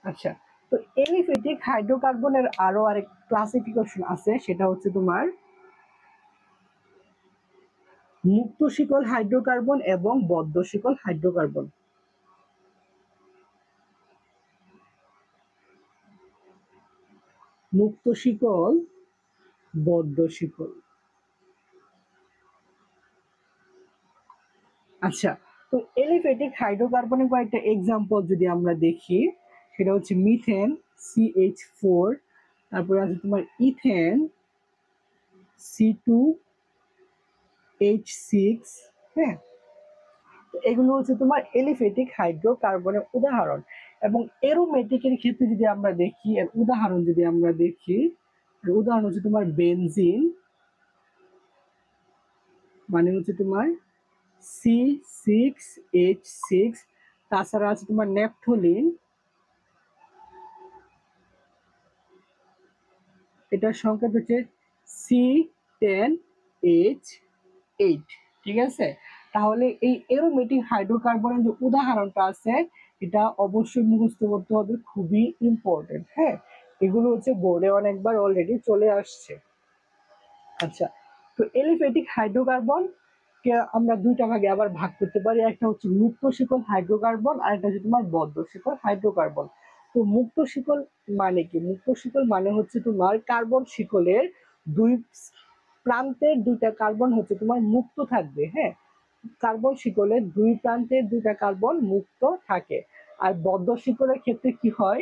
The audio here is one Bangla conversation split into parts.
আচ্ছা, তো এলিফ্যাটিক হাইড্রোকার্বনের আরো আরেক ক্লাসিফিকেশন আছে, সেটা হচ্ছে তোমার মুক্ত শিকল হাইড্রোকার্বন এবং বদ্ধ শিকল হাইড্রোকার্বন। মুক্ত শিকল, বদ্ধ শিকল। আচ্ছা, তো এলিফ্যাটিক হাইড্রোকার্বনের কয়েকটা এক্সাম্পল যদি আমরা দেখি, সেটা হচ্ছে মিথেন CH4, তারপরে আছে তোমার ইথেন C2H6। হ্যাঁ, এগুলো হচ্ছে তোমার এলিফ্যাটিক হাইড্রোকার্বনের উদাহরণ। এবং এরোমেটিকের ক্ষেত্রে যদি আমরা দেখি, এর উদাহরণ যদি আমরা দেখি, উদাহরণ হচ্ছে তোমার বেনজিন, মানে হচ্ছে তোমার C6H6। তাছাড়া আছে তোমার ন্যাপথলিন, এটার সংকেত হচ্ছে C10H8। ঠিক আছে, তাহলে এই এরোমেটিক হাইড্রোকার্বনের যে উদাহরণটা আছে, এটা অবশ্যই মুখস্থ করতে হবে, খুবই ইম্পর্টেন্ট। হ্যাঁ, এগুলো হচ্ছে বোর্ডে অনেকবার অলরেডি চলে আসছে। আচ্ছা, তো এলিফ্যাটিক হাইড্রোকার্বন কে আমরা দুইটা ভাগে আবার ভাগ করতে পারি, একটা হচ্ছে মুক্ত শিকল হাইড্রোকার্বন, আর একটা হচ্ছে তোমার বদ্ধ শিকল হাইড্রোকার্বন। তো মুক্ত শিকল মানে কি? মুক্ত শিকল মানে হচ্ছে তোমার কার্বন শিকলের দুই প্রান্তের দুইটা কার্বন হচ্ছে তোমার মুক্ত থাকবে। হ্যাঁ, কার্বন শিকলের দুই প্রান্তের দুইটা কার্বন মুক্ত থাকে। আর বদ্ধ শিকলের ক্ষেত্রে কি হয়?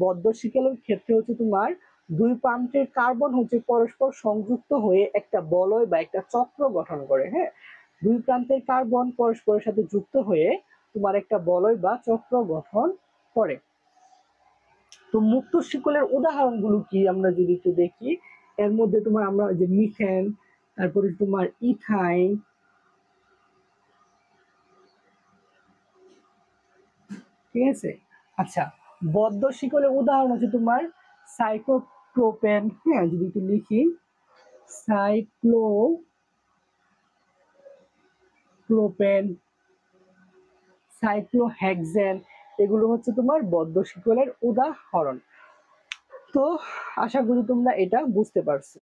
বদ্ধ শিকলের ক্ষেত্রে হচ্ছে তোমার দুই প্রান্তের কার্বন হচ্ছে পরস্পর সংযুক্ত হয়ে একটা বলয় বা একটা চক্র গঠন করে। হ্যাঁ, দুই প্রান্তের কার্বন পরস্পরের সাথে যুক্ত হয়ে তোমার একটা বলয় বা চক্র গঠন করে। তো মুক্ত শিকলের উদাহরণগুলো কি আমরা যদি একটু দেখি, এর মধ্যে তোমার আমরা যে মিথেন, তারপরে তোমার ইথাইন, ঠিক আছে। আচ্ছা, বদ্ধ শিকলের উদাহরণ হচ্ছে তোমার সাইক্লোপ্রোপেন। হ্যাঁ, যদি একটু লিখি, সাইক্লোপ্রোপেন, সাইক্লোহেক্সেন, এগুলো হচ্ছে তোমার বদ্ধ শিকলের উদাহরণ। তো আশা করি তোমরা এটা বুঝতে পারছো।